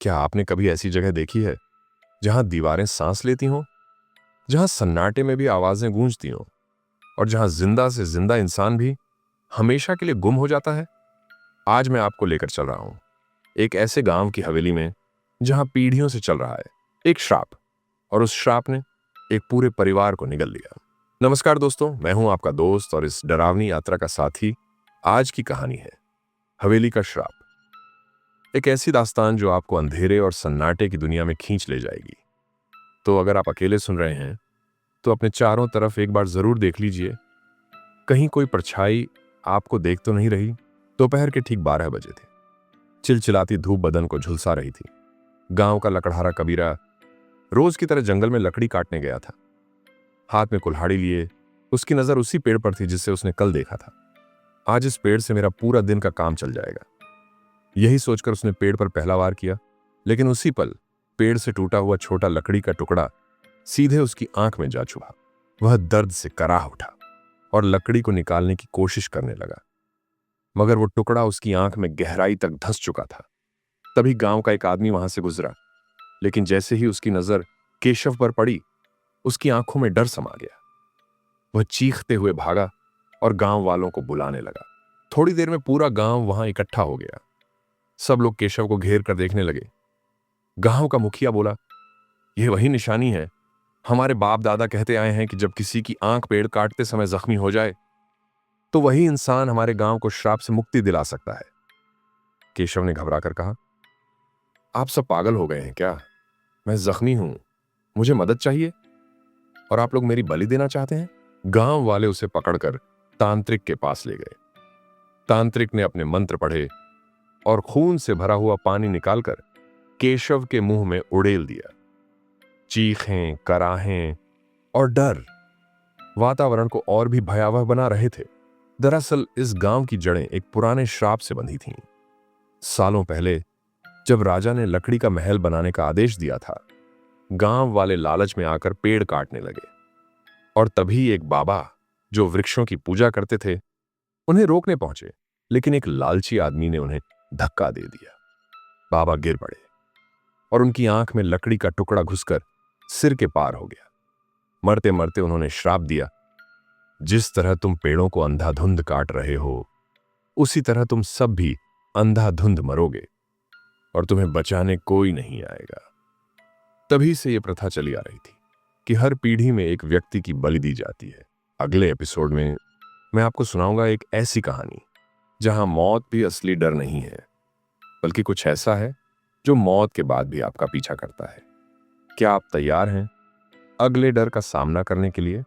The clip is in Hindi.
क्या आपने कभी ऐसी जगह देखी है जहां दीवारें सांस लेती हों, जहां सन्नाटे में भी आवाजें गूंजती हों और जहां जिंदा से जिंदा इंसान भी हमेशा के लिए गुम हो जाता है? आज मैं आपको लेकर चल रहा हूं एक ऐसे गांव की हवेली में जहां पीढ़ियों से चल रहा है एक श्राप, और उस श्राप ने एक पूरे परिवार को निगल लिया। नमस्कार दोस्तों, मैं हूं आपका दोस्त और इस डरावनी यात्रा का साथी। आज की कहानी है हवेली का श्राप, एक ऐसी दास्तान जो आपको अंधेरे और सन्नाटे की दुनिया में खींच ले जाएगी। तो अगर आप अकेले सुन रहे हैं तो अपने चारों तरफ एक बार जरूर देख लीजिए, कहीं कोई परछाई आपको देख तो नहीं रही। दोपहर के ठीक 12 बजे थे। चिलचिलाती धूप बदन को झुलसा रही थी। गांव का लकड़हारा कबीरा रोज की तरह जंगल में लकड़ी काटने गया था। हाथ में कुल्हाड़ी लिए उसकी नजर उसी पेड़ पर थी जिसे उसने कल देखा था। आज इस पेड़ से मेरा पूरा दिन का काम चल जाएगा, यही सोचकर उसने पेड़ पर पहला वार किया, लेकिन उसी पल पेड़ से टूटा हुआ छोटा लकड़ी का टुकड़ा सीधे उसकी आंख में जा चुभा। वह दर्द से कराह उठा और लकड़ी को निकालने की कोशिश करने लगा, मगर वो टुकड़ा उसकी आंख में गहराई तक धंस चुका था। तभी गांव का एक आदमी वहां से गुजरा, लेकिन जैसे ही उसकी नजर केशव पर पड़ी, उसकी आंखों में डर समा गया। वह चीखते हुए भागा और गांव वालों को बुलाने लगा। थोड़ी देर में पूरा गांव वहां इकट्ठा हो गया। सब लोग केशव को घेर कर देखने लगे। गांव का मुखिया बोला, यह वही निशानी है। हमारे बाप दादा कहते आए हैं कि जब किसी की आंख पेड़ काटते समय जख्मी हो जाए तो वही इंसान हमारे गांव को श्राप से मुक्ति दिला सकता है। केशव ने घबराकर कहा, आप सब पागल हो गए हैं क्या? मैं जख्मी हूं, मुझे मदद चाहिए और आप लोग मेरी बलि देना चाहते हैं? गांव वाले उसे पकड़कर तांत्रिक के पास ले गए। तांत्रिक ने अपने मंत्र पढ़े और खून से भरा हुआ पानी निकालकर केशव के मुंह में उड़ेल दिया। चीखें, कराहें और डर वातावरण को और भी भयावह बना रहे थे। दरअसल इस गांव की जड़ें एक पुराने श्राप से बंधी थीं। सालों पहले जब राजा ने लकड़ी का महल बनाने का आदेश दिया था, गांव वाले लालच में आकर पेड़ काटने लगे, और तभी एक बाबा जो वृक्षों की पूजा करते थे उन्हें रोकने पहुंचे, लेकिन एक लालची आदमी ने उन्हें धक्का दे दिया। बाबा गिर पड़े और उनकी आंख में लकड़ी का टुकड़ा घुसकर सिर के पार हो गया। मरते मरते उन्होंने श्राप दिया, जिस तरह तुम पेड़ों को अंधाधुंध काट रहे हो, उसी तरह तुम सब भी अंधाधुंध मरोगे और तुम्हें बचाने कोई नहीं आएगा। तभी से यह प्रथा चली आ रही थी कि हर पीढ़ी में एक व्यक्ति की बलि दी जाती है। अगले एपिसोड में मैं आपको सुनाऊंगा एक ऐसी कहानी जहां मौत भी असली डर नहीं है, बल्कि कुछ ऐसा है जो मौत के बाद भी आपका पीछा करता है। क्या आप तैयार हैं अगले डर का सामना करने के लिए?